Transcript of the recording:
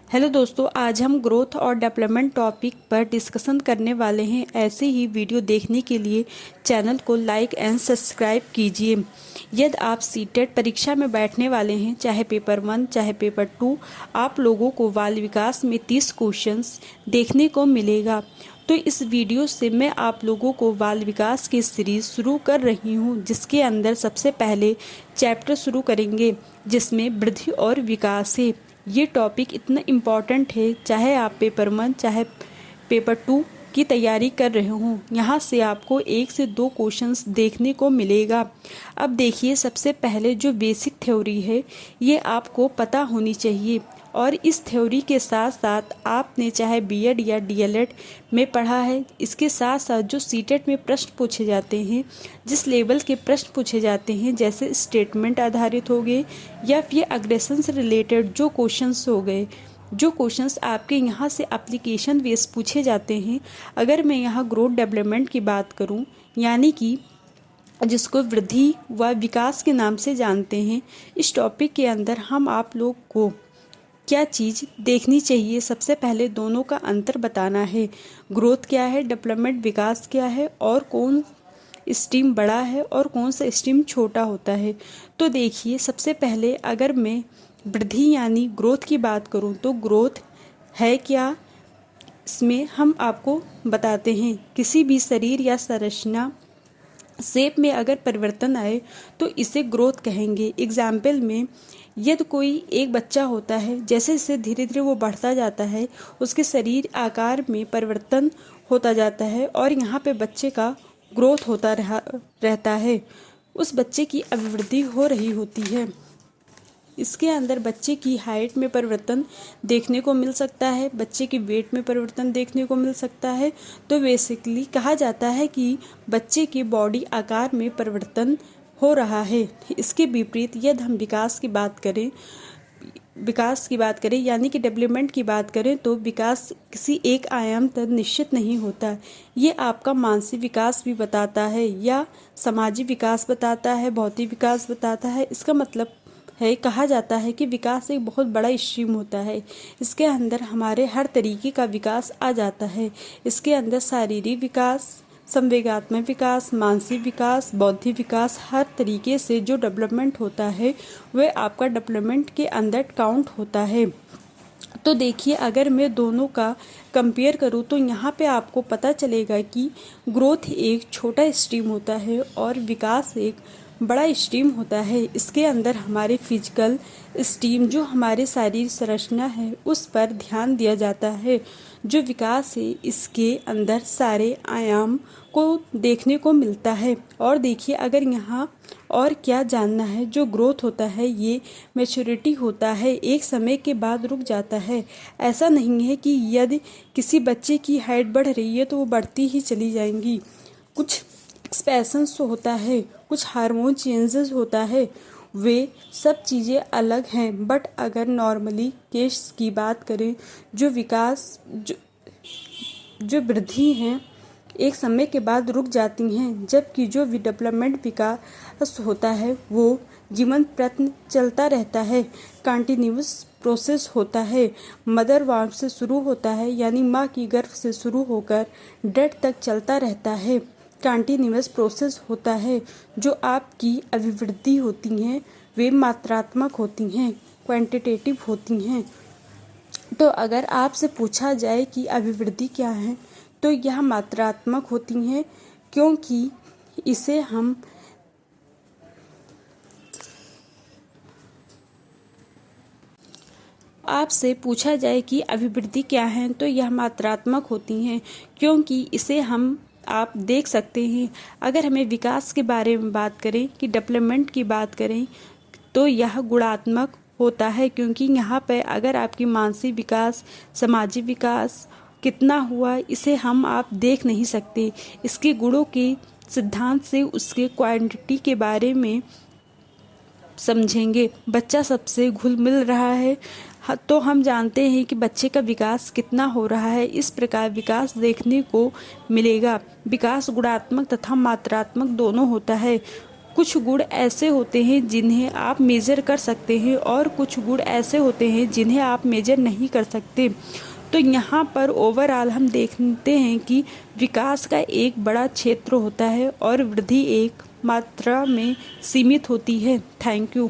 Hello दोस्तों, आज हम ग्रोथ और डेवलपमेंट टॉपिक पर डिस्कशन करने वाले हैं। ऐसे ही वीडियो देखने के लिए चैनल को लाइक एंड सब्सक्राइब कीजिए। यदि आप सीटेट परीक्षा में बैठने वाले हैं, चाहे पेपर 1 चाहे पेपर 2, आप लोगों को बाल विकास में 30 क्वेश्चंस देखने को मिलेगा। तो इस वीडियो से मैं आप लोगों को बाल विकास की सीरीज शुरू कर रही हूं, जिसके अंदर सबसे पहले चैप्टर शुरू करेंगे जिसमें वृद्धि और विकास है। ये टॉपिक इतना इम्पॉर्टेंट है, चाहे आप पेपर 1 चाहे पेपर 2 की तैयारी कर रहे हों, यहाँ से आपको 1 से 2 क्वेश्चंस देखने को मिलेगा। अब देखिए, सबसे पहले जो बेसिक थ्योरी है ये आपको पता होनी चाहिए, और इस थ्योरी के साथ साथ आपने चाहे बीएड या डीएलएड में पढ़ा है, इसके साथ साथ जो सीटेट में प्रश्न पूछे जाते हैं, जिस लेवल के प्रश्न पूछे जाते हैं, जैसे स्टेटमेंट आधारित हो गए या फिर अग्रेशन से रिलेटेड जो क्वेश्चंस हो गए, जो क्वेश्चंस आपके यहाँ से एप्लीकेशन बेस पूछे जाते हैं। अगर मैं यहाँ ग्रोथ डेवलपमेंट की बात करूँ, यानी कि जिसको वृद्धि व विकास के नाम से जानते हैं, इस टॉपिक के अंदर हम आप लोग को क्या चीज़ देखनी चाहिए। सबसे पहले दोनों का अंतर बताना है, ग्रोथ क्या है, डेवलपमेंट विकास क्या है, और कौन स्ट्रीम बड़ा है और कौन सा स्ट्रीम छोटा होता है। तो देखिए, सबसे पहले अगर मैं वृद्धि यानी ग्रोथ की बात करूं, तो ग्रोथ है क्या, इसमें हम आपको बताते हैं। किसी भी शरीर या संरचना शेप में अगर परिवर्तन आए तो इसे ग्रोथ कहेंगे। एग्जाम्पल में, यदि कोई एक बच्चा होता है, जैसे जैसे धीरे धीरे वो बढ़ता जाता है, उसके शरीर आकार में परिवर्तन होता जाता है और यहाँ पे बच्चे का ग्रोथ होता रहता है, उस बच्चे की अभिवृद्धि हो रही होती है। इसके अंदर बच्चे की हाइट में परिवर्तन देखने को मिल सकता है, बच्चे की वेट में परिवर्तन देखने को मिल सकता है। तो बेसिकली कहा जाता है कि बच्चे के बॉडी आकार में परिवर्तन हो रहा है। इसके विपरीत यदि हम विकास की बात करें यानी कि डेवलपमेंट की बात करें, तो विकास किसी एक आयाम तक निश्चित नहीं होता। ये आपका मानसिक विकास भी बताता है, या सामाजिक विकास बताता है, भौतिक विकास बताता है। इसका मतलब है, कहा जाता है कि विकास एक बहुत बड़ा स्ट्रीम होता है। इसके अंदर हमारे हर तरीके का विकास आ जाता है। इसके अंदर शारीरिक विकास, संवेगात्मक विकास, मानसिक विकास, बौद्धिक विकास, हर तरीके से जो डेवलपमेंट होता है वह आपका डेवलपमेंट के अंदर काउंट होता है। तो देखिए, अगर मैं दोनों का कंपेयर करूँ तो यहाँ पे आपको पता चलेगा कि ग्रोथ एक छोटा स्ट्रीम होता है और विकास एक बड़ा स्ट्रीम होता है। इसके अंदर हमारे फिजिकल स्ट्रीम, जो हमारे शारीरिक संरचना है, उस पर ध्यान दिया जाता है। जो विकास है, इसके अंदर सारे आयाम को देखने को मिलता है। और देखिए, अगर यहाँ और क्या जानना है, जो ग्रोथ होता है ये मैच्योरिटी होता है, एक समय के बाद रुक जाता है। ऐसा नहीं है कि यदि किसी बच्चे की हाइट बढ़ रही है तो वो बढ़ती ही चली जाएंगी। कुछ एक्सप्रेशंस होता है, कुछ हार्मोन चेंजेस होता है, वे सब चीज़ें अलग हैं। बट अगर नॉर्मली केस की बात करें, जो विकास जो वृद्धि हैं एक समय के बाद रुक जाती हैं, जबकि जो डेवलपमेंट विकास होता है वो जीवन प्रयत्न चलता रहता है, कंटिन्यूअस प्रोसेस होता है। मदर वार्म से शुरू होता है, यानी माँ की गर्भ से शुरू होकर डेथ तक चलता रहता है। कंटिन्यूअस प्रोसेस होता है। जो आपकी अभिवृद्धि होती हैं वे मात्रात्मक होती हैं, क्वांटिटेटिव होती हैं। तो अगर आपसे पूछा जाए कि अभिवृद्धि क्या है, तो यह मात्रात्मक होती हैं, क्योंकि इसे हम आपसे पूछा जाए कि अभिवृद्धि क्या है, तो यह मात्रात्मक होती हैं, क्योंकि इसे हम आप देख सकते हैं। अगर हमें विकास के बारे में बात करें, कि डेवलपमेंट की बात करें, तो यह गुणात्मक होता है, क्योंकि यहाँ पर अगर आपकी मानसिक विकास, सामाजिक विकास कितना हुआ, इसे हम आप देख नहीं सकते। इसके गुणों के सिद्धांत से उसके क्वांटिटी के बारे में समझेंगे। बच्चा सबसे घुल मिल रहा है तो हम जानते हैं कि बच्चे का विकास कितना हो रहा है। इस प्रकार विकास देखने को मिलेगा। विकास गुणात्मक तथा मात्रात्मक दोनों होता है। कुछ गुण ऐसे होते हैं जिन्हें आप मेज़र कर सकते हैं और कुछ गुण ऐसे होते हैं जिन्हें आप मेज़र नहीं कर सकते। तो यहाँ पर ओवरऑल हम देखते हैं कि विकास का एक बड़ा क्षेत्र होता है और वृद्धि एक मात्रा में सीमित होती है। Thank you.